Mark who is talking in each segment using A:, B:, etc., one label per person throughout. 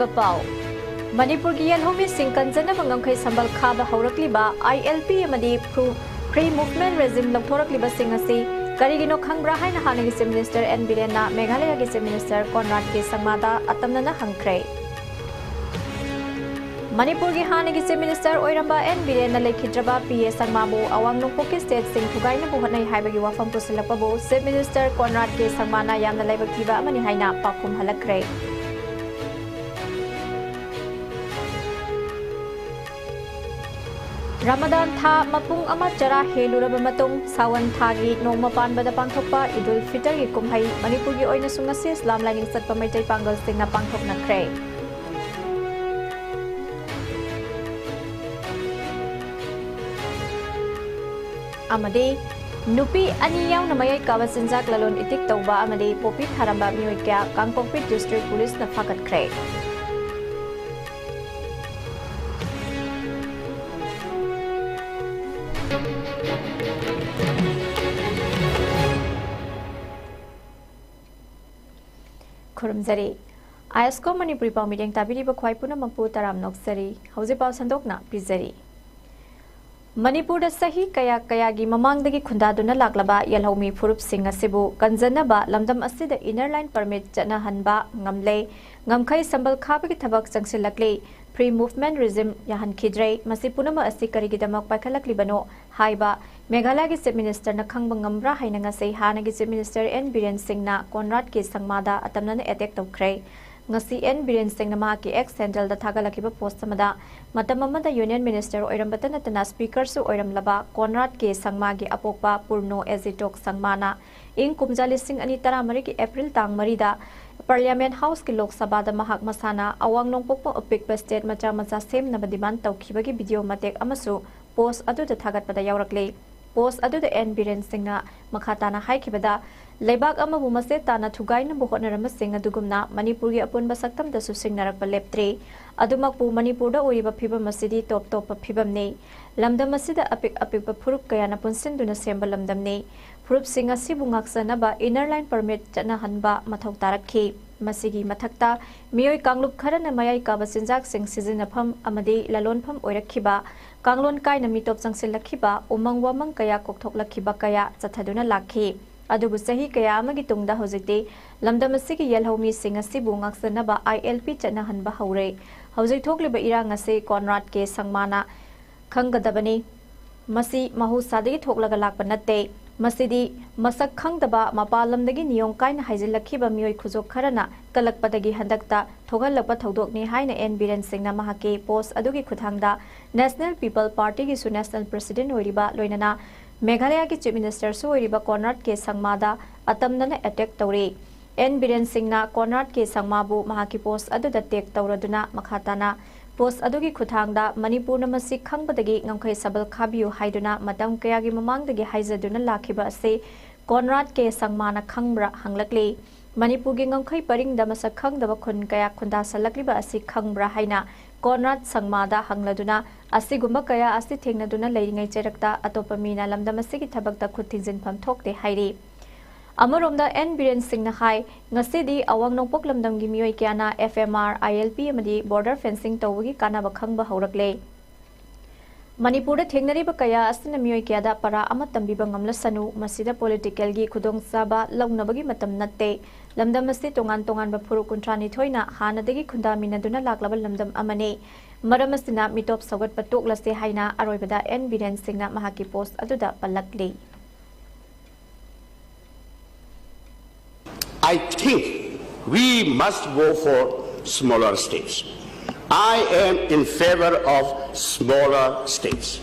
A: Bapau Manipur ki yelhomi singkanjana mangamkhai sambal khaba haurakliba ILP amadi free movement regime longthorakliba singasi karigino khangbra haina hanagi Chief Minister N Birena Meghalaya ki Chief Minister Conrad K Sangmada atamnana hangkhre Manipur ki hanagi Chief Minister Oiramba N Birena lekhidraba PA Sangmabu awang nongpokki state sing thugaina buhanai haibagi wafam pusilakpabu Chief Minister Conrad K Sangmana yamna laibaktiba amani haina pakhum halakkhre Ramadan tha mapung ama chara heluraba matung sawan thagi nongma panbada pangthokpa Idul Fitr gi kumhai Manipur gi oina sungasi Islam lining satpa maitai pangal singna pangthokna khre amadi nupi ani yauna mayai kawa sinjak lalon itik tawba amadi popi tharamba mioi kya Kangpokpi District Police na phakat khre Kurumzari ISCOM Manipuri Pau Meeting Tabiri Bakwai Puna Mapu Taram Noksari Hauzi Pau Sandokna Prizari Manipur da sahi kaya gi mamangdagi khundaduna laklaba yalhomi furup singa sibu kanjanaba lamdam asida inner line permit chana hanba ngamle ngamkhai sambal khabagi thabak changsilakle free movement regime yahan khidrei masi punama asi karigi damak paikhalakli haiba Meghalaya ki Chief Minister na khangba ngamra haina ngasai hanagi Chief Minister N Biren Singh na Conrad K Sangmada atamna attack tawkhre ngasi N Biren Singh na ki ex central da thagalakiba post samada matam amada Union Minister oirambata natana speaker su oiramlaba Conrad K Sangma gi apokpa Purno Ezitok Sangmana ing kumjali sing ani taramari ki April tang marida Parliament House ki Lok Sabha da mahak masana awang nongpokpo opik state macha macha sem na badiman tawkhibagi video matek amasu post adu da thagatpada yaurakle Post adu the N Biren Singh na makhatana haikibada leibak amabu mase tana thugaina buhotnarama sing adugumna Manipur gi apunba saktam da susingnarakpa leptre adumakpu Manipur da oiba phibam masidi top phibam ne lamdam masida apik phurup kayana punsinduna semba lamdam ne phurup sing asibu ngaksanaba inner line permit chana hanba mathau tarakhi masigi mathakta miyoi kanglup kharana mayai ka basinjak sing sizinafam amadi lalonpham oirakhiba Kanglon kai na mitop sangsil lakhiba umang wamang kaya kokthok lakhiba kaya chathaduna lakhi adubu sahi kaya amagi tungda hojite lamdam asigi yelhomi singa sibu ngaksanaba ILP chana hanba haure hojik thokliba irang ase Conrad K Sangmana khanggadabani masi mahusadagi thoklaga lakpa natte masidi masak khangdaba mapalamdagi niyong kaina haijilakhiba miyoi khujok kharana kalakpadagi handakta thogalakpa thodokni haina N Biren Singh na mahake post adugi khuthangda National People Party ki su National President oiriba loinana Meghalaya ki Chief Minister su oiriba Conrad K Sangmada atamnana attack tawre N Biren Singh na Conrad K Sangmabu mahaki post adu da tek tawraduna makhatana post adugi khuthangda Manipur na masi khangbadagi ngamkhai sabal khabiyu haiduna matam kayagi mamangdagi haijaduna lakhiba ase Conrad K Sangmana khangbra hanglakle Manipur gi ngamkhai paringda masak khangdaba khun kaya khunda salakliba ase khangbra haina Conrad Sangmada hangladuna asigumba kaya asi thengnaduna leiringai cherakta atopa mina lamdam asigi thabakta khuthingjinpham thokte hairi Amaromda N Biren Singh na hai ngasidi awang nongpok lamdam gi miyoi kyana FMR ILP amadi border fencing tawgi kanaba khangba haurakle Manipur da thengnariba kaya asina miyoi kyada para ama tambiba ngamlasanu masida political gi khudong saba launabagi matam natte lamdam asti tongan ba phuru kuntrani thoina hanadagi khunda minaduna laklaba lamdam amane maramasina mitop sagat patok lase haina aroibada N Biren Singh na mahaki post aduda palakle
B: I think we must go for smaller states. I am in favor of smaller states.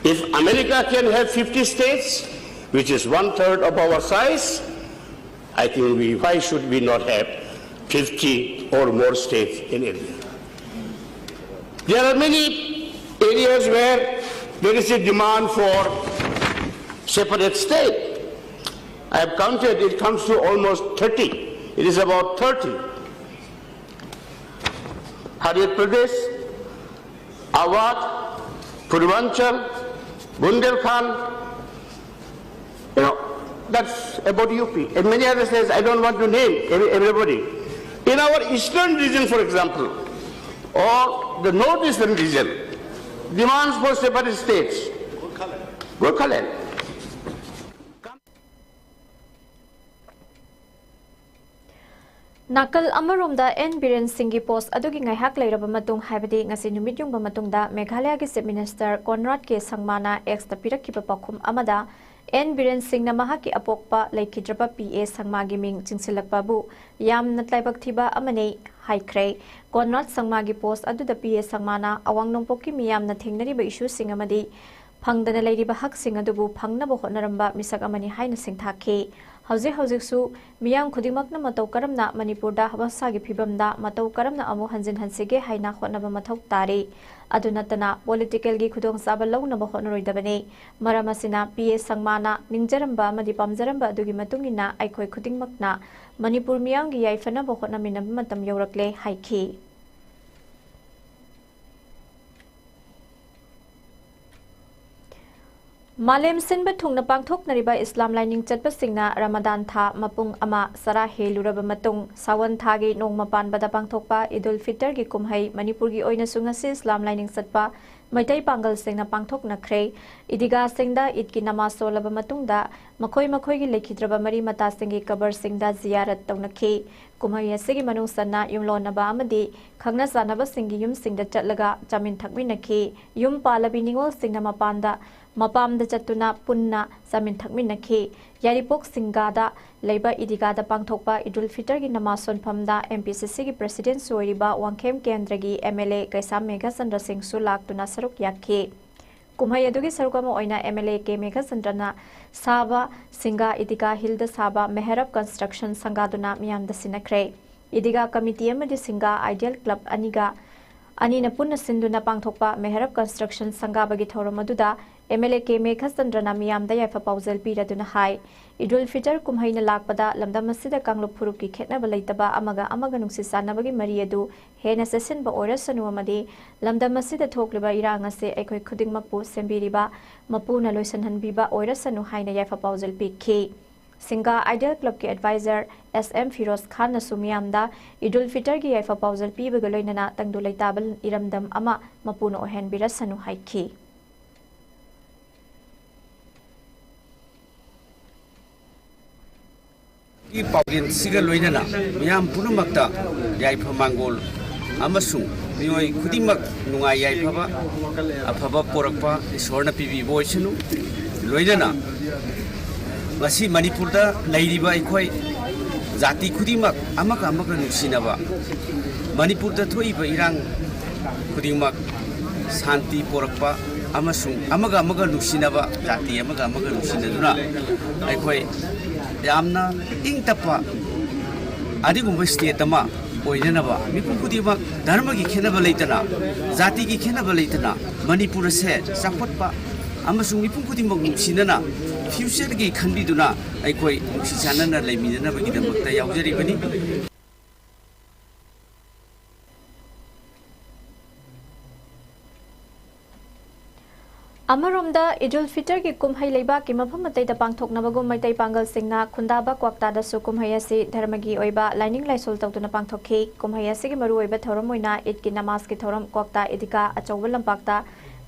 B: If America can have 50 states, which is 1/3 of our size, I think why should we not have 50 or more states in India? There are many areas where there is a demand for separate state. I have counted, it comes to almost 30. It is about 30. Haryat Pradesh, Awadh, Purvanchal, Bundelkhand, that's about UP. And many other states, I don't want to name everybody. In our eastern region, for example, or the northeastern region demands for separate states. Gorkhaland.
A: Nakal amaromda N Biren Singhi post adugi ngaihak leiraba matung haibadi ngasi numit yungba matungda Meghalaya gi Chief Minister Conrad K Sangmana ex ta pirakkiba pakhum amada N Biren Singh na mahaki apokpa laikhidraba PA Sangma gi ming chingsilakpa bu yamna tlaibak thiba amane haikre Conrad Sangma gi post aduda PA Sangmana awang nongpokki miyamna thengnariba issue sing amadi phangdana leiriba hak sing adubu phangnaba hotnaramba misak amani haina singthakhe Hauzik su miyam khudimakna matau karamna Manipurda habasagi phibamda matau karamna amu hanjin hansige haina khotnaba mathau tare adunatana political gi khudong saba lawnaba hotnaroidabane maramasina PA Sangmana ningjaramba madi pamjaramba adugi matungina aikhoi khudingmakna Manipur miyam gi yaifana hotnamina matam yaurakle haikhi Malem Sinba Thungna Pangthok Nariba Islam Lining Chatpa Singna Ramadan Tha Mapung Ama Sara Heluraba Matung Sawan Thagi Nong Mapan Bada Pangthokpa Idul Fitr Gi Kumhai Manipur Gi Oina Sungasi Islam Lining Chatpa Maitai Pangal Singna Pangthok Nakre Idiga Singda Idki Namaz Solaba Matungda Makhoi Gi Lekhidraba Mari Mata Singi Kabar Singda Ziyarat Tawnakhe Kumhai Asigi Manung Sanna Yumlonaba Amadi Khangna Sanaba Singi Yum Singda Chatlaga Chamin Thakminakhe Yum Palabi Ningol Singna Mapanda Mapam da Chatuna Punna Samin Thakminakhe Yaripok Singada Leiba Idigada Pangthokpa Idul Fitr gi Namason Phamda MPCC gi President Soiriba Wangkhem Kendra gi MLA Kaisam Megha Chandra Singh su laktuna saruk yakhe Kumhai adugi sarukama oina MLA ke Megha Chandrana Saba Singa Idiga Hilda Saba Mehrab Construction Sangaduna Miyamda Sinakre Idiga Committee amadi Singa Ideal Club Anina Punna Sinduna Pangthokpa Mehrab Construction Sangabagi Thoromaduda MLA ke Megha Chandrana miyamda yafa pausal piraduna hai Idul Fitr kumhaina lakpada lamdam asida kanglup phuruk ki khetnaba leitaba amaga nungsi sanabagi mari adu hena sesenba oirasanu amadi lamdam asida thokliba irang ase aikhoi khudingmakpu sembiriba mapuna loisanhanbiba oirasanu haina yafa pausal pikhi Singa Ideal Club ki advisor SM Firoz Khan na sumiyamda Idul Fitr gi yafa pausal pibaga loinana tangdu leitabal iramdam ama mapuna ohen birasanu haikhi
C: Paudin Siga Loinana, Miam Punumakta, Yaipa Mangol, Amasung, Mioi Kudimak, Nunga Yaipava, Apava Porapa, Sorna PV Voicenu, Loinana, Masi Manipurda, Lady Baikoi, Zati Kudimak, Amaka Nusinava, Manipurda Toiva Irang, Kudimak, Santi Porapa, Amasung, Amaga Nusinava, Zati Amaga Nusinaduna, Aikoi. Yamna ing tapa adigumba state ama oinanaba mipum kudima dharma gi khenaba leitana jati gi khenaba leitana Manipur se sakpatpa amasung mipum kudima sinana future gi khanbiduna aikoi sisanana leimina bagi damakta yaujari bani
A: Amaromda Idul Fitr ki kumhai leiba ki mafam matai da pangthoknabagum maitai pangal singna khundaba kwakta da su kumhai ase dharmagi oiba lining laisol tawtuna pangthokhe kumhai ase gi maru oiba thorom oina id ki namaz ki thorom kwakta idika achawal lampakta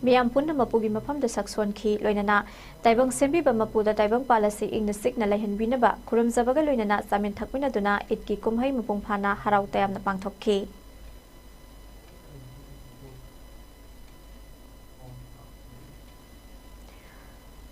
A: miyam punna mapugi mafam da sakson khi loinana taibang sembi ba mapu da taibang palasi ingna sikna laihan binaba khurum jabaga loinana samin thakmina duna id ki kumhai mapung phana harau tayamna pangthokhe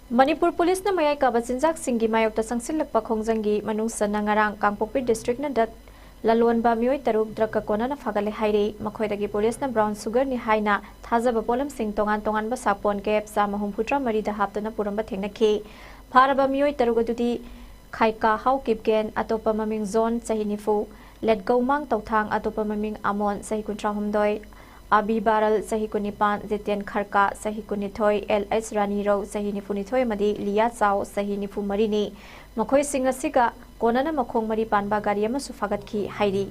A: Manipur Police na mayay kabatsinjak singgi mayok ta sangsilakpa khongjanggi manungsana ngarang Kangpokpi district na dat lalon ba mioi taruk draka kona na fagale haire makhoidagi police na brown sugar ni haina thajaba polam sing tongan ba sapon ke sa mahum putra mari da haptana puramba thengnakhe pharaba mioi taruk adudi khaika hau kipgen atopa maming zone chahinifu let go mang tawthang atopa maming amon sahi kuntra humdoi Abi Baral Sahi Kunipan Zetian Kharka Sahi Kunithoi LH Rani Rao Sahi Nifunithoi Madi Liya Chao Sahi Nifu Marini Makhoi Singa Siga Konana Makhong Mari Panba Gariyama Sufagat Ki Hairi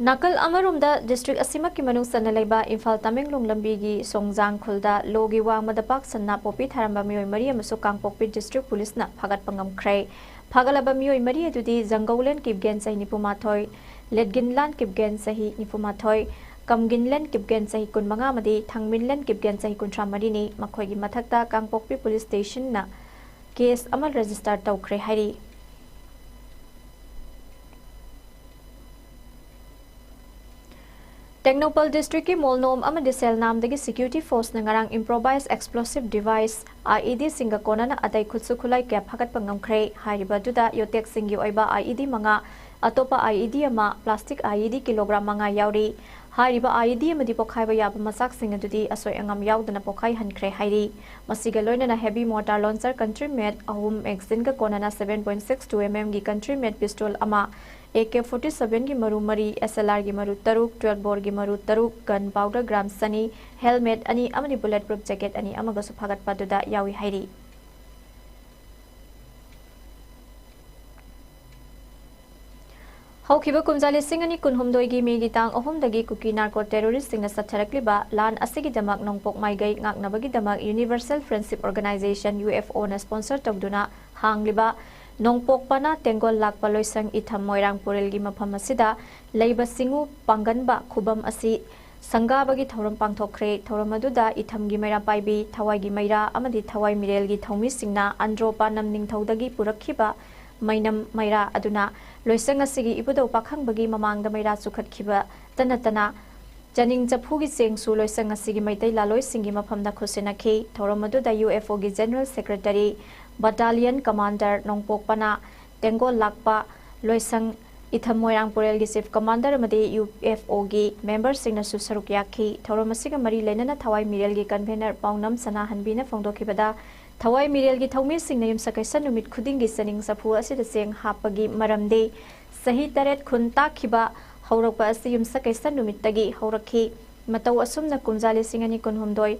A: Nakal Amarumda District Asima Ki Manung Sana Laiba Infal Tamenglong Lambigi Songjang Khulda Logi Wang Madapak Sanna Popi Tharamba Mioi Maria Masu Kangpokpi District Police na Phagat Pangam Krai फागलबा मियोय मरी अदुदी जंगौलेन किपगेन सही निपुमाथोय लेटगिनलान किपगेन सही निपुमाथोय कमगिनलेन किपगेन सही कुनमंगा मदी थांगमिनलेन किपगेन सही कुंट्रा मरीनी मखोयगी मथक्ता कांगपोकपी पुलिस स्टेशन ना केस अमल रजिस्टर तौखरे हारी टेक्नोपल डिस्ट्रिक्ट की मोलनोम अमदी सेल नामदगी सिक्योरिटी फोर्स नंगारांग इम्प्रोवाइज एक्सप्लोसिव डिवाइस IED सिंगा कोनाना अतै खुत्सु खुलाई क्या फगत पंगमखरे हारिबदुदा योटेक सिंगी ओइबा IED मंगा अतोपा IED अमा प्लास्टिक IED किलोग्राम मंगा याउरी हारिबा IED अमदी पोखाइबा याबा मसाक सिंग अदुदी असोय अंगम याउदना पोखाइ हनखरे हाइरी मसिगा लोइनना heavy mortar launcher country made अहुम मैगजीन का कोनाना 7.62 mm की कंट्री मेड पिस्टल अमा AK-47 की मरु मरी SLR की मरु तरुक 12 बोर की मरु तरुक गन पाउडर ग्राम सनी हेलमेट अनि अमनी बुलेट प्रूफ जैकेट अनि अमगसु फगत पदुदा यावी हाइरी हौखिबा कुमजाली सिंह अनि कुनहुमदोइगी मेगी तांग अहुमदगी कुकी नार्को टेररिस्ट सिंह सथरकलिबा लान असिगी दमक नोंगपोक माइगई ngaknabagi damak universal friendship organisation UFO ना स्पॉन्सर तौदुना हांगलिबा नोंगपोक पना तेंगोल लाकपा लोइसंग इथम मोइरांग पुरेलगी मफम असिदा लैबा सिंगु पांगनबा खुबम असि संगाबगी थौरम पांगथोखरे थौरम अदुदा इथमगी मैरा पाइबी थवाइगी मैरा अमदि थवाइ मिरेलगी थौमी सिंगना अंड्रोपा नमनिंगथौदगी पुरखिबा मैनम मैरा अदुना लोइसंग असिगी इबुदो पाखंबगी ममांगदा मैरा सुखतखिबा तनतना जनिंग जफुगी सेंगसु लोइसंग असिगी मैतै लालोइ सिंगी मफमदा खुसिनखि थौरम अदुदा UFO गी जनरल सेक्रेटरी बटालियन कमांडर नोंगपोकपना तेंगोल लाकपा लोइसंग इथम मोइरांग पुरेल गी चीफ कमांडर मदे UFO गी मेंबर सिंगना सुसरुक याखि थौरम असिगा मरी लेनना थवाइ मिरेल गी कन्वेनर पाउनम सना हनबीना फोंदोखिबदा थवाइ मिरेल गी थौमी सिंगना युमसकैसन नुमित खुदिंगी सनिंग सफु असिदा सेंग हापगी मरमदे सही तरेत खुन ताखिबा हौरकपा असि युमसकैसन नुमितगी हौरखि मतौ असुमना कुमजाले सिंगनी कुनहुमदोय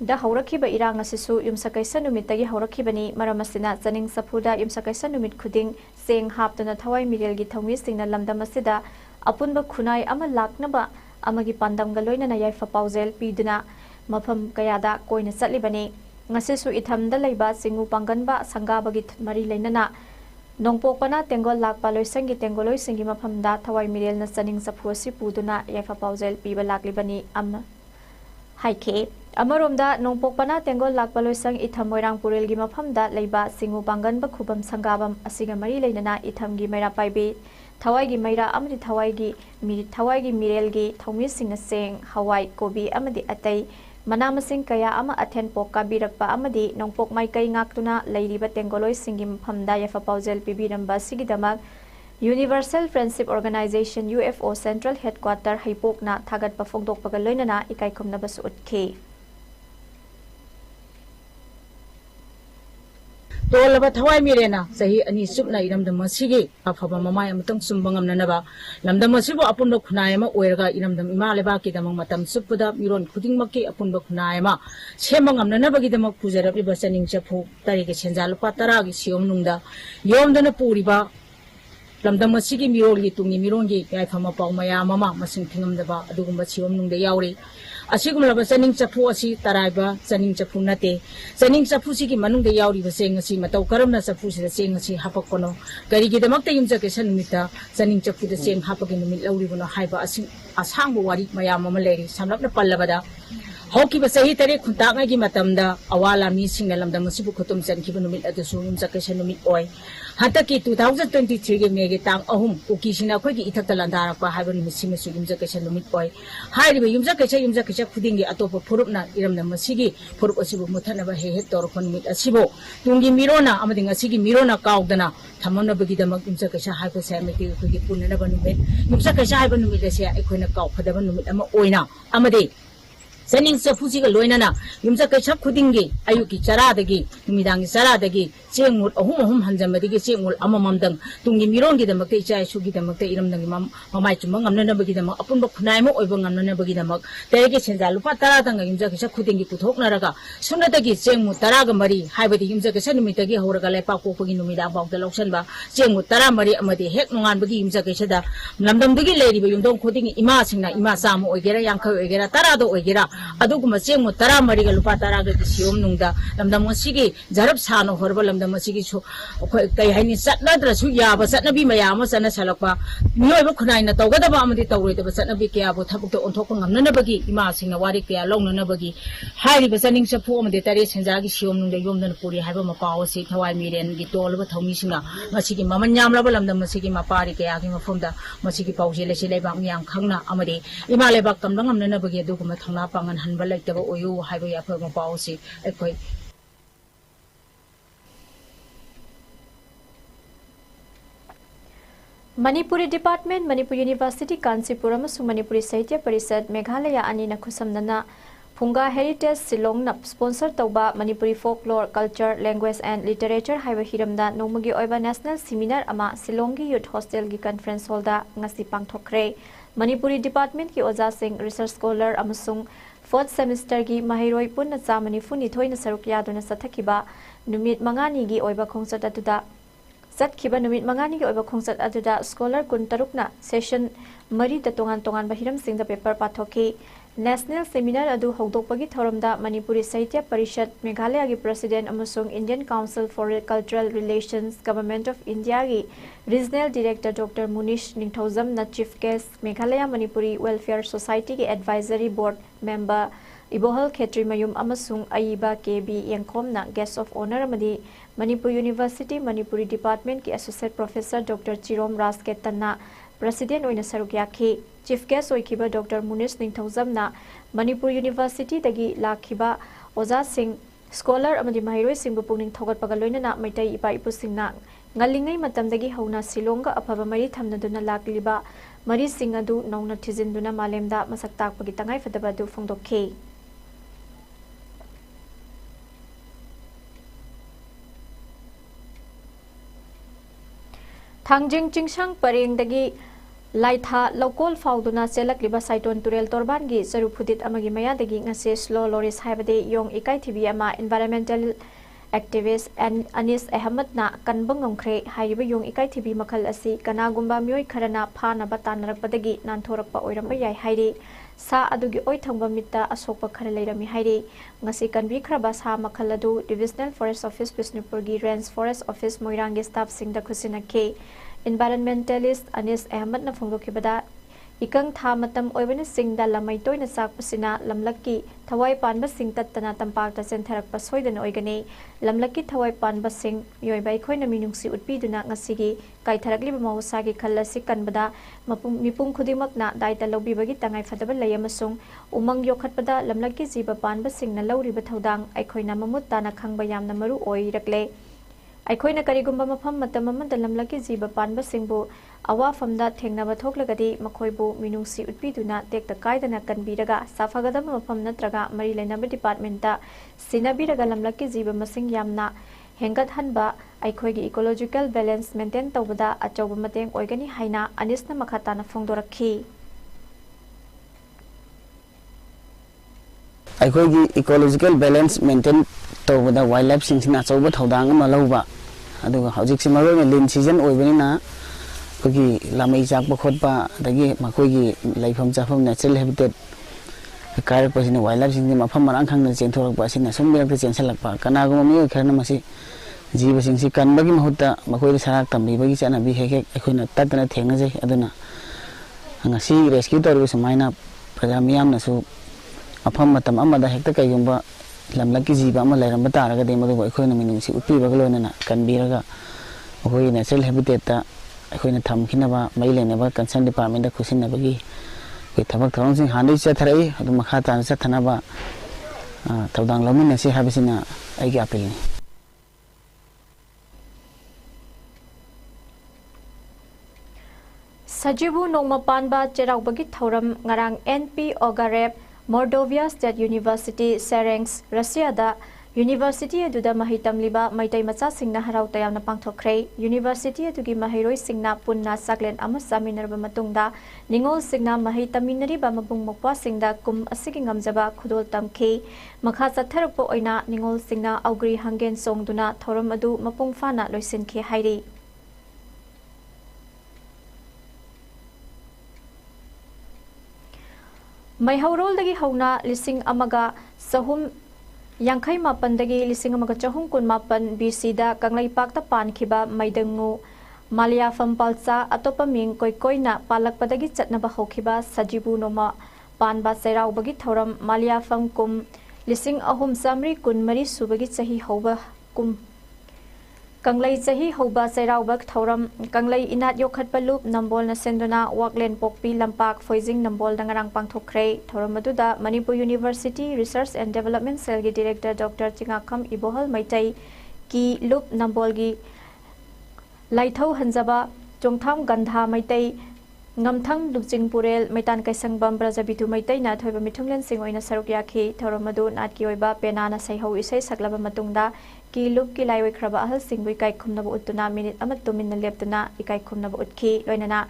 A: दा हौरखिबा इरांग असिसु युमसकैसन नुमितगी हौरखिबनी मरम असिना चनिंग सफुदा युमसकैसन नुमित खुदिंग सेंग हापतना थवाइ मिरेल गी थौमी सिंगना लमदम असिदा अपुनबा खुनाइ अमा लाकनबा अमगी पांदमगा लोइनना याइफा पाउजेल पीदुना मफम कयादा Koyna चटलिबनी ngasisu ithamda leiba singu panganba sangabagi mari leinana nongpokpana tengol lakpa loisangi tengoloi singi maphamda thawai mirel na chaning saphuasi puduna yaifa paujel piba laklibani am haike amaromda nongpokpana tengol lakpa loisang ithamoirang purel gi maphamda leiba singu panganba khubam sangabam asiga mari leinana ithamgi meira paibe thawai gi meira amri thawai gi mirel gi thomi singna seng hawai kobi amadi atai मनामसिंग कया अमा अथेन पोका बिरकपा अमदी नोंगपोक माइकई ngaktuna leiriba tengoloi singim phamda yafa paujel pibiramba sigidamag universal friendship organisation UFO central headquarter हाइपोकना थागत पफोंगदोकपगा लोइनना इकाइखुमनबस उतखे
D: तोलबा थवाइ मिरेना सही अनि सुपना इरमदम मसिगे अफबा ममाय अमतंग सुंबंगम ननबा लमदम मसिबो अपुनबो खुनायमा ओइरगा इरमदम इमा लेबा के दमंग मतम सुपुदा मिरोन खुदिंगमके अपुनबो खुनायमा सेमंगम ननबगी दमक पुजरबि बसनिंग चफु तारिके सेंजा लुपा 10 गी सियोम नुंगदा योमदन पुरिबा लमदम मसिगे मिरोलगी तुंगी मिरोंगी याइफमा पाउमया ममा मसिंग थिंगमदबा अदुगुंबा सियोम नुंगदा यावरे असिगुमलबा चनिंग चफु असि तराइबा चनिंग चफु नते चनिंग चफु सिगी मनुंग यावरिबा सेंग असि मतौ करमना चफु सिदा सेंग असि हापकनो करिगी दमक्ता युमजके सनुमिता चनिंग चफु द सेंग हापगे नुमित लौरिबनो हाइबा असि असांगबो वारी मयाम मम लेरि samlapna पल्लबदा हौकिबा सही तरे खुंतांगागी मतमदा अवाला मी सिंगना लमदम मसिबु खुतुम चनखिबा नुमित अदुसु युमजके सनुमित ओय हतकी 2023 के मेगे तांग अहुम उकीसिना खोगी इथक्ता लंदारपा हाइबा नुमिसिम सु युमजके सनुमित ओय हाइरिबा युमजके खुदिंगी अतोप फुरुपना इरमना मसिगी फुरुप असिबु मुथनबा हे तोरखो नुमित असिबो तुंगी मिरोना अमदिंग असिगी मिरोना काउदना थमनबगी दमक युमजके हाइबा सैमेति खोगी पुननबा नुमित युमजके हाइबा नुमित असिया एखोना काउफदबा नुमित अमा ओइना अमदे चनिंग चफुसिगा लोइनना युमजके सब खुदिंगी अयुकी चरादगी नुमिदांगी चरादगी चेंगमुट अहुम हंजमदगी चेंगमुल अमममदंग तुंगी मिरोंगी दमकते इचाइसुगी दमकते इरमदंगी ममाइ चुम ngamnanabagi damak apunba khunai mo oiba ngamnanabagi damak terege senja lupa 10 dang yumjake sa khudingi puthoknaraga sunadagi chengmu 10 ga mari haibadi yumjake sa numitagi horaga lepa kokpagi numida bawda loksanba chengmu 10 mari amadi hek nonganbagi yumjake sa da namdamdagi leiriba yumdong khudingi ima singna ima samu oigera yankha oigera 10 do oigera ꯑꯗꯨꯒꯨꯝꯕ ꯆꯦꯡ ꯇꯔꯥ ꯃꯔꯤꯒ ꯂꯨꯄꯥ ꯇꯔꯥꯒꯤ ꯁꯤꯌꯣꯝ ꯅꯨꯡꯗ ꯂꯝꯗꯝ ꯑꯁꯤꯒꯤ ꯖꯔꯞ ꯁꯥꯅ ꯍꯧꯔꯕ ꯂꯝꯗꯝ ꯑꯁꯤꯒꯤꯁꯨ ꯑꯩꯈꯣꯏ ꯀꯩ ꯍꯥꯏꯅꯤ ꯆꯠꯅꯗ꯭ꯔꯁꯨ ꯌꯥꯕ ꯆꯠꯅꯕꯤ ꯃꯌꯥꯝ ꯑꯃ ꯆꯠꯅꯁꯜꯂꯛꯄ ꯃꯤꯑꯣꯏꯕ ꯈꯨꯟꯅꯥꯏꯅ ꯇꯧꯒꯗꯕ ꯑꯃꯗꯤ ꯇꯧꯔꯣꯏꯗꯕ ꯆꯠꯅꯕꯤ ꯀꯌꯥꯕꯨ ꯊꯕꯛꯇ ꯑꯣꯟꯊꯣꯛꯄ ꯉꯝꯅꯅꯕꯒꯤ ꯏꯃꯥꯁꯤꯡꯅ ꯋꯥꯔꯤ ꯀꯌꯥ ꯂꯧꯅꯅꯕꯒꯤ ꯍꯥꯏꯔꯤꯕ ꯆꯥꯅꯤꯡ ꯆꯐꯨ ꯑꯃꯗꯤ ꯇꯔꯦꯠ ꯁꯦꯟꯖꯥꯒꯤ ꯁꯤꯌꯣꯝ ꯅꯨꯡꯗ ꯌꯣꯝꯗꯨꯅ ꯄꯨꯔꯤ ꯍꯥꯏꯕ ꯃꯄꯥꯎ ꯑꯁꯤ ꯊꯋꯥꯏ ꯃꯤꯔꯦꯟꯒꯤ ꯇꯣꯜꯂꯕ ꯊꯧꯃꯤꯁꯤꯡꯅ ꯃꯁꯤꯒꯤ ꯃꯃꯜ ꯌꯥꯝꯂꯕ ꯂꯝꯗꯝ ꯑꯁꯤꯒꯤ ꯃꯄꯥꯔꯤ ꯀꯌꯥꯒꯤ ꯃꯐꯝꯗ ꯃꯁꯤꯒꯤ ꯄꯥꯎꯖꯦꯜ ꯑꯁꯤ ꯂꯩꯕꯥꯛ ꯃꯤꯌꯥꯝ ꯈꯪꯅ ꯑꯃꯗꯤ ꯏꯃꯥ ꯂꯩꯕꯥꯛ ꯇꯝꯕ ꯉꯝꯅꯅꯕꯒꯤ ꯑꯗꯨꯒꯨꯝꯕ ꯊꯧꯅꯥ ꯄꯥꯡꯍꯟꯍꯟꯕ ꯂꯩꯇꯕ ꯑꯣꯏꯌꯨ ꯍꯥꯏꯕ ꯌꯥꯐꯕ ꯃꯄꯥꯎ ꯑꯁꯤ ꯑꯩꯈꯣꯏ
A: Manipuri Department, Manipuri University, Kansipur amasung Manipuri Sahitya Parishad, Meghalaya anina khusamnana Phunga Heritage Silong na sponsor tauba Manipuri Folklore, Culture, Language and Literature haiba hiramda nongmagi oiba National Seminar ama Silongi Youth Hostel gi Conference Hall da ngasi pangthokre. Manipuri Department ki Oja Singh Research Scholar amasung 4th semester gi mahiroi punna chamani funi thoina saruk yaduna sathakiba numit mangani gi oiba khongsat atuda Satkiba numit mangani ki oiba khongsat aduda scholar kun tarukna session mari da tongan bahiram sing da paper pathoki National Seminar adu hogdokpagi thoramda Manipuri Sahitya Parishad Meghalaya gi President amasung Indian Council for Cultural Relations Government of India gi Regional Director Dr. Munish Ningthauzam na Chief Guest Meghalaya Manipuri Welfare Society gi Advisory Board Member Ibohal Khetri Mayum amasung Aiba KB Yangkhom na Guest of Honor amadi Manipur University Manipuri Department ki Associate Professor Dr. Chirom Rasketan na President oina saruk yakhi Chief Guest oikiba Dr. Munish Ningthauzam na Manipur University dagi lakhiba Oja Singh Scholar amadi mahiroi singbu pungning thogat pagaloina na maitai ipa ipu singna ngalingai matamdagi hauna Silonga afaba mari thamnaduna lakliba mari singadu nauna thizinduna malemda masak takpagi tangai fadaba du phongdokhe Thangjing Chingsang Parengdagi Laitha Lokol Fauduna Selakliba Saiton Turel Torbangi Sarupudit Amagi Mayadagi ngase Slow Loris Haibade Yong Ikai TV ama Environmental Activist and Anis Ahmed na Kanbang Ngongkre Haiba Yong Ikai TV Makal Asi Kanagumba Mioi Karana Pana Batanarakpadagi Nantorakpa Oiramba Yai Hairi Sa Adugi Oithangba Mita Asokpa Karairami Hairi Ngasi Kanbi Kraba Sa Makaladu Divisional Forest Office Bisnupurgi Range Forest Office Moirangi Staff Singda Kusina K Environmentalist Anis Ahmed na Fongdokibada Ikang Tha Matam Oibana Singda Lamai Toina Sakpasina Lamlaki Thawai Panba Sing Tattana Tampakta Sentharakpa Soidan Oigane Lamlaki Thawai Panba Sing Yoibai Koina Minungsi Utpiduna Ngasigi Kaitharakliba Mahusagi Khalasi Kanbada Mipung Khudimакna Daita Lobibagi Tangai Fadaba Layamasung Umang Yokhatpada Lamlaki Ziba Panba Sing na Lauriba Thaudang Aikoina Mamutta na Khangba Yamna Maru Oirakle Aikoina Karigumba Mafam Matamamada Lamlaki Ziba Panba Singbu Awa Famda Thengnaba Thoklagadi Makoibu Minungsi Utpiduna Tek the Kaidana Kanbiraga Safagadam Mafam Natraga Mari Lenaba Departmenta Sinabiraga Lamlaki Ziba Masing Yamna Hengat Hanba Aikoigi Ecological Balance Maintain Tawada Achoba Mateng Oigani Haina Anisna Makhatana Fongdoraki
E: Aikoigi Ecological Balance Maintain Tawada Wildlife Singsina Achoba Thaudang Malauba Aduga Hojik Simaro Lin Season Oibanina Kogi Lamai Jakpa Khotpa Dagi Makogi Laifam Chafam Natural Habitat Kare Pasina Wildlife Sing Mafam Marangkang na Chenthorok Pasina Sumbirak the Chensalakpa Kanagoma Mi Karnamasi Jiba Singsi Kanbagi Mahuta Makoi Sarak Tambi Bagi Chana Bi Heke Akuna Tatana Tengaze Aduna Angasi Rescue Torus Maina Pradamiam Nasu Afam Matam Amada Hecta Kayumba Lamlaki Ziba Malaram Bataraga de Madu Economy Upi Bagalona Kanbiraga Makoi Natural Habitat Akoina Tamkinaba Mailenaba Concerned Department Kusinabagi with Tabak Thronsing Handi Chatray, Makata and Satanaba Tawdang Lominasi Habisina Agapil.
A: Sajibu Nongmapanba Cheraubagi Thoram Ngarang NP Ogarep Mordovia State University Serengs Russia da University aduda mahitam liba maitai macha singna harau tayamna pangthokre University adugi mahiroi singna punna saklen ama saminarba matungda ningol singna mahitaminari ba mabung mokwa singda kum asigi ngamjaba khudol tamke makha chatharpo oina ningol singna augri hangen songduna thoram adu mapung fana loisinke hairi Maihauroldagi hauna lising amaga sahum Yankai Mapandagi lising amaga chahum kun mapan BC da Kanglaipak ta pankhiba maidangu Malia Fampalsa atopa ming koina palakpadagi chatnaba hokhiba sajibu noma panba seiraubagi thoram Malia Famkum lising ahum samri kun mari subagi chahi hoba kum Kanglai chahi hoba seiraubak thoram Kanglai inat yokhat palup nambol na senduna waklen pokpi lampak foizing nambol dangarang pangthokre thoram maduda Manipur University Research and Development Cell gi Director Dr. Chingakam Ibohal Maitai ki lup nambol gi Laithau Hanjaba Chongtham Gandha Maitai Ngamthang Lukjing Purel Maitan Kaisang Bam Brajabitu Maitai na thoiba mithunglen singoina saruk yakhi thoramadu nat ki oiba penana saihau isai saklaba matungda ki lup ki laiwai khraba ahal singui kai khumnaba utuna minute amat tumin leptuna ikai khumnaba utki loinana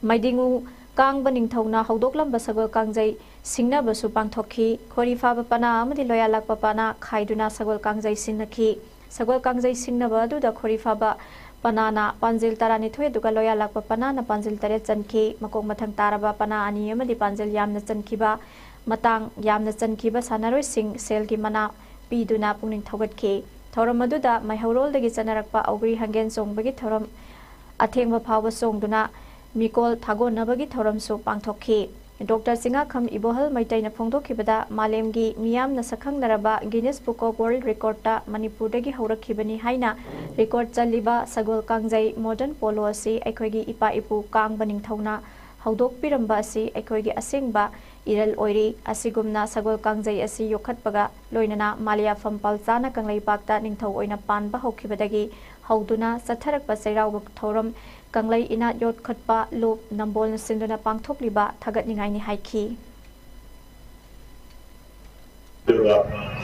A: maidingu kang baning thona hodoklam basagol kangjai singna basu pangthokhi khori fa pana amadi loya lakpa pana khaiduna sagol kangjai sinakhi sagol kangjai singna ba du da khori fa ba Panana Panjil Tarani Thue Duga Loya Lakpa Panana Panjil Tare Chanki Makong Mathang Taraba Pana Ani Amadi Panjil Yamna Chankiba Matang Yamna Chankiba Sanaroi Sing Sel Gi Mana Piduna Pungning Thogatki Thoram Maduda Maihaurol Dagi Chanarakpa Augri Hangen Song Bagi Thoram Athengba Phawa Song Duna Mikol Thagon Nabagi Thoram So Pangthokki Dr. Chingakam Ibohal Maitai na Phongdokhibada Malemgi Miyam na Sakhang Naraba Guinness Book of World Record ta Manipur dagi haurakibani haina record chaliba Sagol Kangjai Modern Polo asi aikhoigi ipa ipu kang baning thona haudok piramba asi aikhoigi asengba iral oiri asigumna Sagol Kangjai asi yokhatpaga loinana Malia Fampal chana Kanglai Pakta ningthau oina panba hokhibadagi hauduna satharakpa seiraubak thoram Kanglai ina yot khatpa lop nambol na sinduna pangthokliba thagatningai ni haiki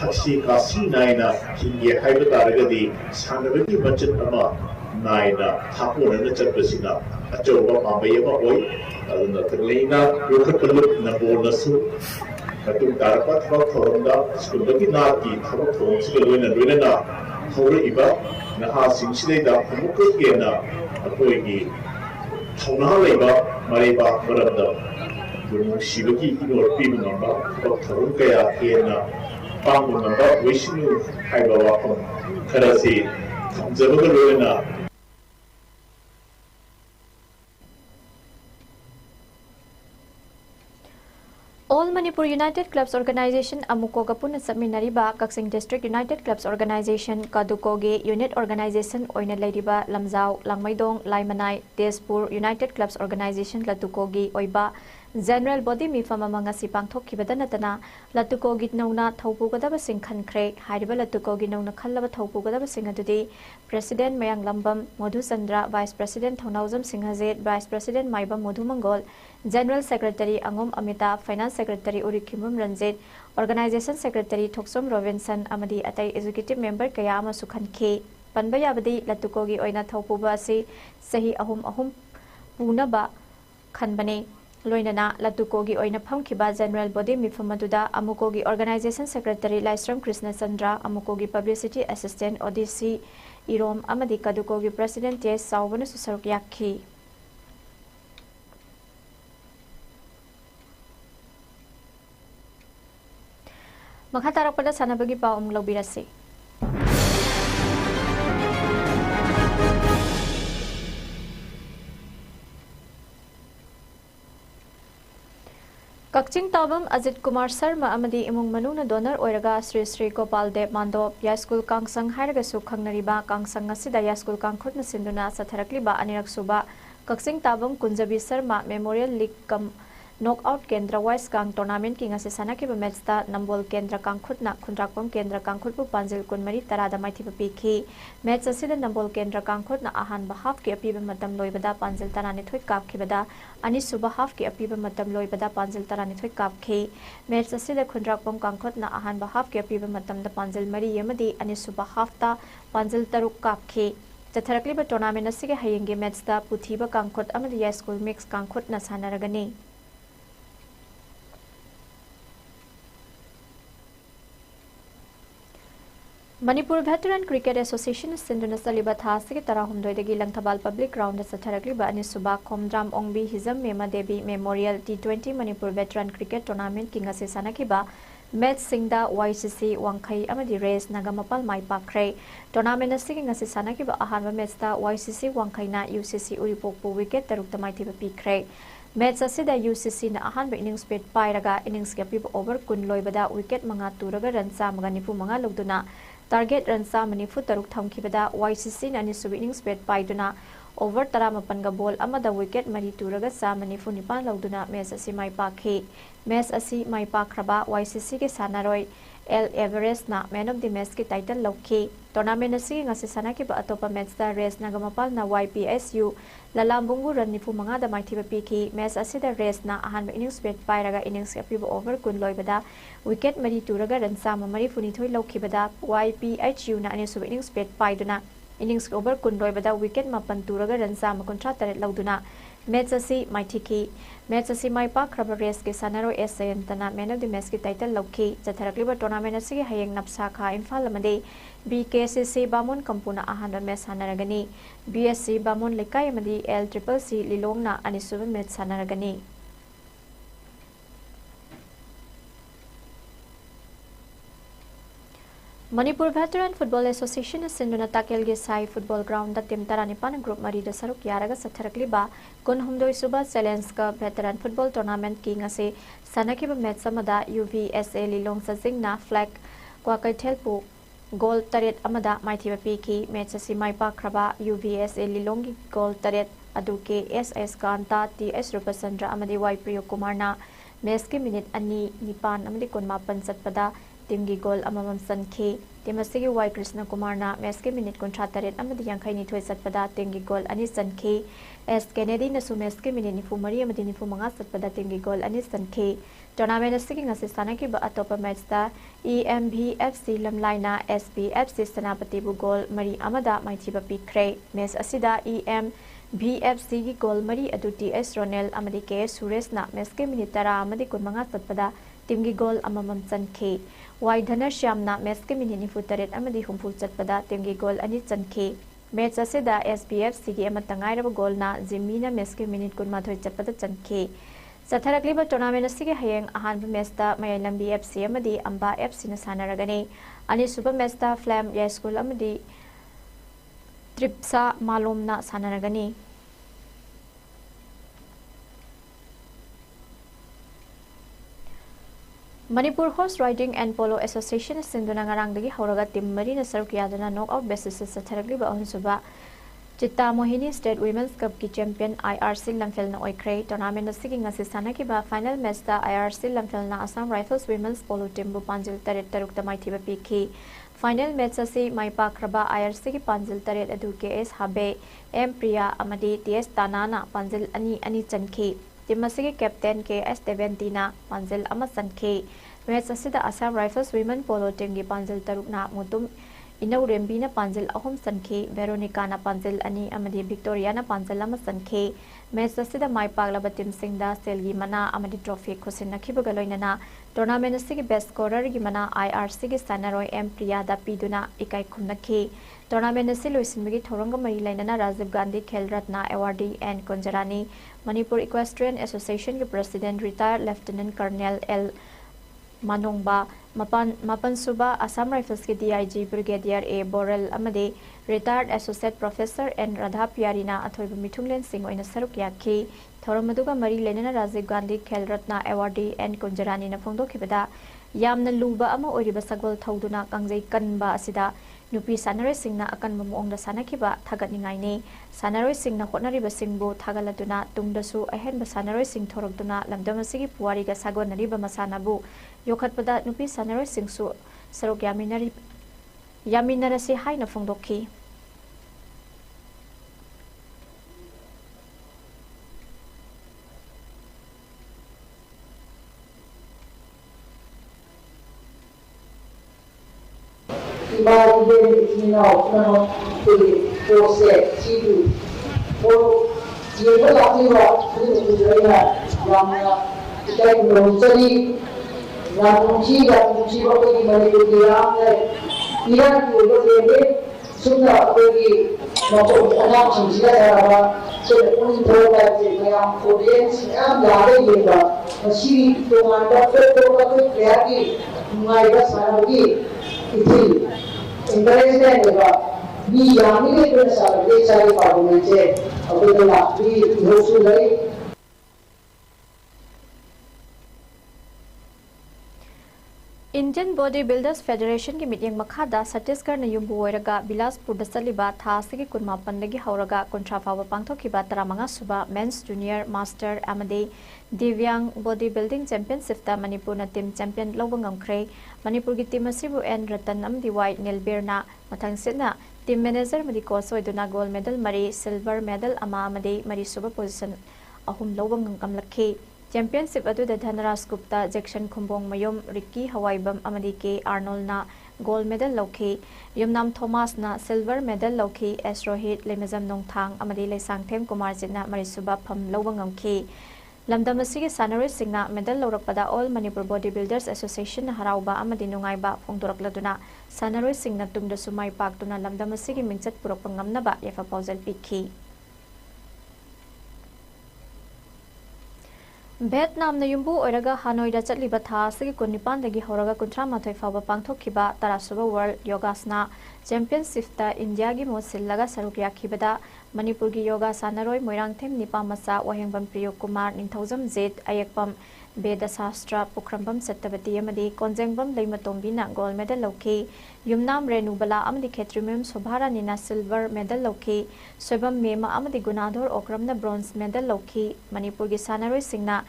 F: Haksi kasi naina hingi haiba taragadi sanabagi budget ama naina thapo na chatpasina achoba pambaya ma oi aduna taglaina yokhatpalup nambol nasu katung tarapa thaba thoromda skulbagi naki thaba thorong sigalwena loina hore iba naha singsidai da phamukena akoigi thona leiba mariba marabda bunung sibagi inor pibu namba thaba thorong kaya hena pangu namba wishnu haiba wapam kharasi thamjabaga loina
A: All Manipur United Clubs Organization Amukoga Puna Saminariba Kaksing District United Clubs Organization Kadukoge Unit Organization Oina Ladiba Lamzau Langmaidong Laimanai Tezpur United Clubs Organization Latukogi Oiba General Body Mifama Mangasi Pangthokibada Natana Latukogi Nona Thaupugadaba Singh Khankre Hariba Latukogi Nona Khalaba Thaupugadaba Singh Adudi President Mayang Lambam Modhu Chandra Vice President Thonauzam Singh Hazet Vice President Maiba Modhu Mangol General Secretary Angom Amita Finance Secretary Urikimum Ranjit Organization Secretary Thoksom Robinson Amadi Atai Executive Member Kayama Sukhanke Panbayabadi Latukogi Oina Thaupuba Si Sahi Ahum Punaba Khanbane Loinana Latukogi Oina Phamkiba General Body Mifamaduda Amukogi Organization Secretary Laisram Krishna Chandra Amukogi Publicity Assistant ODC Irom Amadi Kadukogi President Yes Saubana Susaruk Yakhi Makhatarap pada sana bagi pa umlaubirasi. Kakching Tabam Ajit Kumar Sharma Amadi Imung Manuna Donor Oiraga Sri Sri Gopal Dev Mandop Yaskul Kangsang Hairaga Sukhang Nariba Kangsang Asida Yaskul Kangkhut na Sinduna Satharakliba Anirak Suba Kakching Tabam Kunjabi Sharma Memorial League Kam Knockout Kendra Wise Kang Tournament King Asisana Kiba Matchta Nambol Kendra Kangkhut na Khundrakpam Kendra Kangkhut pu Panjil Kunmari Tarada Maithiba Pikhi Match asida Nambol Kendra Kangkhut na Ahanba half ki apiba matam loibada Panjil Tarani Thoi Kapkhibada Ani suba half ki apiba matam loibada Panjil Tarani Thoi Kapkhi Match asida Khundrakpam Kangkhut na Ahanba half ki apiba matam da Panjil Mari Yamadi Ani suba half ta Panjil Taruk Kapkhi Chatharakliba tournament asige hayenge match ta Puthiba Kangkhut amadi Yaskul Mix Kangkhut na sanaragani Manipur Veteran Cricket Association Sinduna Saliba Thasiki Tarahumdoidagi Langthabal Public Ground Satharakliba Anisuba Komdram Ongbi Hizam Mema Devi Memorial T20 Manipur Veteran Cricket Tournament King Ase Sanakiba Match Singda YCC Wangkai Amadi Race Nagamapal Mai Pakre Tournament Asiki Ngase Sanakiba Ahanba Matchta YCC Wangkai na UCC Uripokpu Wicket Tarukta Maitiba Pikre Match asida UCC na ahanba innings pet pairaga innings ke piba over kun loibada wicket manga turaga run samaga nifu manga logduna target run samani fu taruk thamkibada YCC na nisubi innings pet paiduna over taramapan ga ball amada wicket mari turaga samani fu nipan logduna match asi mai pakhi match asi mai pakraba YCC ke sanaroi El Everest na man of the match ki title lokhi tournament asi ngasi sanaki ba atopa match da race nagamapal na YPSU lalambungu ran nifu manga da maithiba piki match asi da race na ahan innings bet pairaga innings ka piba over kun loibada wicket mari turaga ran sama mari funi thoi lokhibada YPHU na anisu innings bet paiduna innings over kun loibada wicket mapan turaga ran sama kontra tare logduna match asi maithiki match asi mai pa kraba race ke sanaro SN tana man of the match ki title lokhi chatharakliba tournament asi hayeng napsa kha imphal amade BKCC Bamon Kampuna ahan match sanaragani BSC Bamon lekai amadi LCCC Lilongna anisuba match sanaragani Manipur Veteran Football Association Sinduna Takelge Sai Football Ground da Tim Taranipan Group Mari da Saruk Yaraga Satharakliba Kun Humdoi Suba Challenge Cup Veteran Football Tournament King Ase Sanakiba Match Samada UVSA Lilong Sazingna Flag Kwakai Thelpu Goal Taret Amada Maithiba Piki Match Asi Mai Pakraba UVSA Lilongi Goal Taret Aduke SS Kanta TS Rupasandra Amadi Y Priyo Kumarna Match ki minute ani nipan amadi kun mapan satpada Timgi goal amamam sankhe Timasigi Y Krishna Kumarna match ke minute kontra taret amadi yangkai ni thoi satpada timgi goal ani sankhe S Kennedy na su match ke minute nifu mari amadi nifu manga satpada timgi goal ani sankhe tournament asigi ngase sanaki ba atopa match da EMBFC lamlaina SPFC Sanapati bu goal mari amada maithiba pikre match asida EMBFC gi goal mari adu TS Ronel amadi ke Suresh na match ke minute tara amadi kun manga satpada timgi goal amamam sankhe Y Dhanar Shyamna match ke minute nifu taret amadi humfu chatpada timgi goal ani chankhe match asida SPFC gi amatangai raba goal na Jimina match ke minute kun ma thoi chatpada chankhe Satharakliba tournament asigi hayeng ahan match da Mayalam BFC amadi Amba FC na sanaragani ani super match da Flam Ya School amadi Tripsa Malom na sanaragani Manipur Horse Riding and Polo Association Sinduna ngarangdagi hauraga tim mari na saruk yadana knockout basis sa tharakliba ahunsuba Chitta Mohini State Women's Cup ki champion IRC Lamphel na oikre tournament na siging ngasi sanaki ba final match da IRC Lamphel na Assam Rifles Women's Polo team bu panjil taret taruk ta maithiba pikhi final match asi mai pakraba IRC ki panjil taret adu KS Habe M Priya amadi TS Tanana panjil ani chankhi Timasigi captain KS Deventina panjil ama sankhe match asida Assam Rifles Women Polo team gi panjil taruk na mutum Inau Rembi na panjil ahom sankhe Veronica na panjil ani amadi Victoria na panjil ama sankhe match asida mai paglaba team singda selgi mana amadi trophy khosin nakhibaga loinana tournament asigi best scorer gi mana IRC gi sanaroi M Priya da piduna ikai khumnakhe tournament asi loisinbagi thoranga mari lainana Rajiv Gandhi Khel Ratna awardee and Konjarani Manipur Equestrian Association ki president retired Lieutenant Colonel L Manongba Mapan Suba Assam Rifles ki DIG Brigadier A Borel amade retired Associate Professor N Radha Pyarina athoiba Mithunglen Singh oina saruk yakhi thoramaduga mari lenana Rajiv Gandhi Khel Ratna awardee and Konjarani na phongdokhibada yamna luba ama oiriba sagwal thauduna kangjai kanba asida Nupi sanaroi singna akan mamuong da sanakiba thagatningai ni sanaroi singna hotnariba singbu thagaladuna tungdasu ahenba sanaroi sing thorokduna lamdamasigi puwari ga sagonariba masanabu yokhatpada nupi sanaroi singsu sarok yaminarasi haina phongdokhi
G: Iran itu jadi sudah pergi maupun anak sendiri saya sudah pun berobat yang audiens yang lari juga masih dengan dokter kreatif mulai sana lagi itu encouragement juga di yang ini pun saya cari pakai je betul lah di hosul dari
A: Indian Bodybuilders Federation की meeting मखादा छत्तीसगढ़ युम्बु ओइरगा बिलासपुर दसलिबा थासगी कुनमापनदगी हौरगा कुंट्रा फाव पांथोखिबा 35 सुबा मेंस जूनियर मास्टर अमदे दिव्यांग body building championship Manipur team champion लौब ngamkhre मणिपुर की टीम असिबु एन रतन अमदि वाइट नीलबेरना मथंगसिना टीम मैनेजर मदि कोच ओइदुना गोल्ड मेडल मरी सिल्वर मेडल अमा अमदे मरी सुबा पोजीशन अहुम लौब ngamkamlakhi चैंपियनशिप अदुदा धनराज गुप्ता जैक्सन खुंबोंग मयुम रिक्की हवाईबम अमदी के आर्नोल्डना गोल्ड मेडल लौखी युमनाम थॉमसना सिल्वर मेडल लौखी एस रोहित लेमजम नोंथांग अमदी लेसांगथेम कुमार जितना मरीसुबा फम लौब ngamखी लमदम असिगे सानरोय सिंगना मेडल लौरकपदा all Manipur body builders association हराउबा अमदी नुंगाइबा फोंदोरकलदुना सानरोय सिंगना तुंगदसु माइ पाक्तुना लमदम असिगे मिंचत पुरकप ngamnaba यफा पाउजल पिखी Vietnam युम्बु ओइरगा हानोइदा चटलिबा थासगी 19 दगी हौरगा 38 फावबा पांथोखिबा 30 सुबा वर्ल्ड योगासना चैंपियनशिप इंडिया की मोसिल्लगा सरुक याखिबदा मणिपुर की योगा सानरोय मोइरांगथेम निपामसा वहेंबम प्रियो कुमार निंथौजम जेट अयकपम वेद शास्त्र पुखरंबम सत्यवती अमदी कोंजेंगबम लेमतोंबिना गोल्ड मेडल लौखी युमनाम रेणुबला अमदी खेत्रिमेम शोभारानीना सिल्वर मेडल लौखी सोबम मेमा अमदी गुनाधोर ओक्रमना ब्रोंज मेडल लौखी मणिपुर की सानरोय सिंगना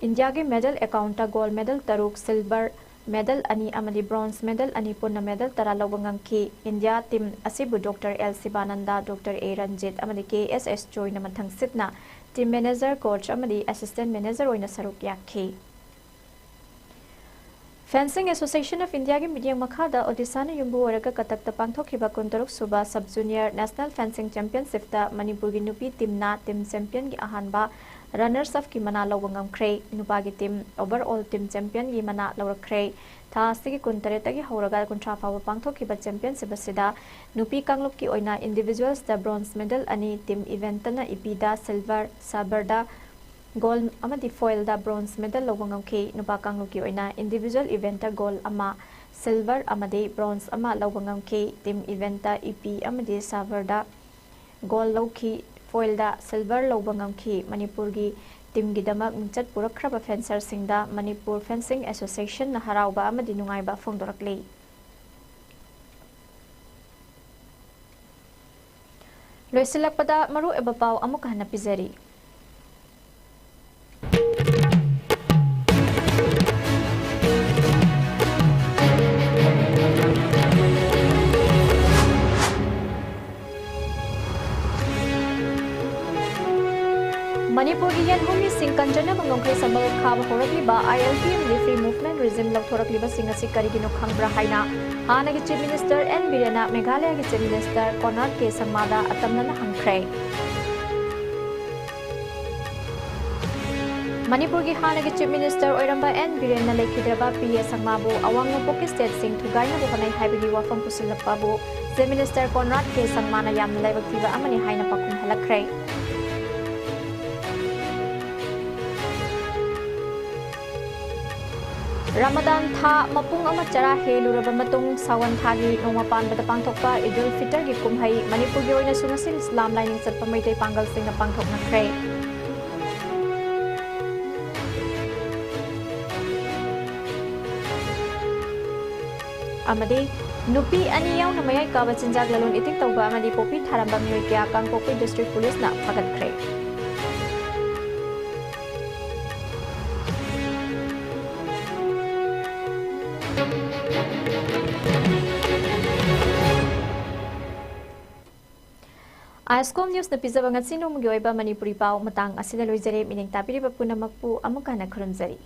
A: इंडिया के मेडल अकाउंट गोल्ड मेडल तरुक सिल्वर मेडल अनि अमदी ब्रोंज मेडल अनि पुन्ना मेडल तरा लौबंगंखी इंडिया टीम असिबु doctor L Shivananda doctor A Ranjit अमदी के एस एस जोइना मथंग सितना team manager coach अमदी assistant manager ओइना सरुक याखी फेंसिंग एसोसिएशन ऑफ इंडिया की मीडियम मखादा ओडिशा ने युम्बु ओरगा कटक पांथोखिबा 19 सुबा सब junior national fencing championship Manipur की नुपी टीमना टीम चैंपियन की अहानबा रनर्स अफ की मना लौब ngamkhre नुपा की टीम ओवरऑल टीम चैंपियन की मना लौरखरे थासगी 19 तगी हौरगा 19 फाव पांथोखिबा चैंपियनशिप असिदा नुपी कांगलुप की ओइना इंडिविजुअल्स द ब्रोंज मेडल अनि टीम इवेंटना इपीदा सिल्वर साबरदा गोल्ड अमदी फॉइल दा ब्रोंज मेडल लौब ngamkhre नुपा कांगलुप की ओइना इंडिविजुअल इवेंटर गोल्ड अमा सिल्वर अमदी ब्रोंज अमा लौब ngamkhre team इवेंटा EP अमदी साबरदा gold लौखी foil दा सिल्वर लौब ngamkhre मणिपुर की टीम की दमक मिंचत पुरखरबा फेंसर सिंगदा मणिपुर फेंसिंग एसोसिएशन न हराउबा अमदी नुंगाइबा फोंदोरकले लोइसिलकपदा मरु एबा पाव अमुक हना पिजरी मणिपुर की यनहुमी सिंह कंचना मंगोंखै संबल खाब होरकलिबा ILPM दी फ्री मूवमेंट रिजिम लौथोरकलिबा सिंह असि करिगिनो खंगब्रा हाइना हानागी चीफ मिनिस्टर एन बिरेना मेघालय की चीफ मिनिस्टर कोनार्ड के संगमादा अतमना हंख्रे मणिपुर की हानागी चीफ मिनिस्टर ओइरंबा एन बिरेना लेखिद्रबा PA संगमाबु अवांग नोपोक स्टेट सिंह थुगाइना बखनाय हाइबगी वाफम पुसिलपाबु चीफ मिनिस्टर कोनार्ड के संगमाना यामना लाइबक्तिबा अमनि हाइना पाकुम हलखरे रमदान था मपुंग अमा चरा हेलुरबा मतुंग सावन थागी नोमा पानबदा पांथोकपा ईदुल फितर की कुमहै मणिपुर की ओइना सुनसिल इस्लाम लाइनिंग चटपा मैतै पांगल सिंगना पांथोकनख्रे अमदे नुपी अनि याउना मयाई काबा चिंजाक ललोन इतिक तौबा अमदि पोपी थारंबा मियोय क्या कांगपोपी डिस्ट्रिक्ट पुलिस ना फगतख्रे ISCOM News na pizaba ngat sinong magyoiba Manipuri pao matang asila loizare mining tapiriba punamakpu amukana kurumzari.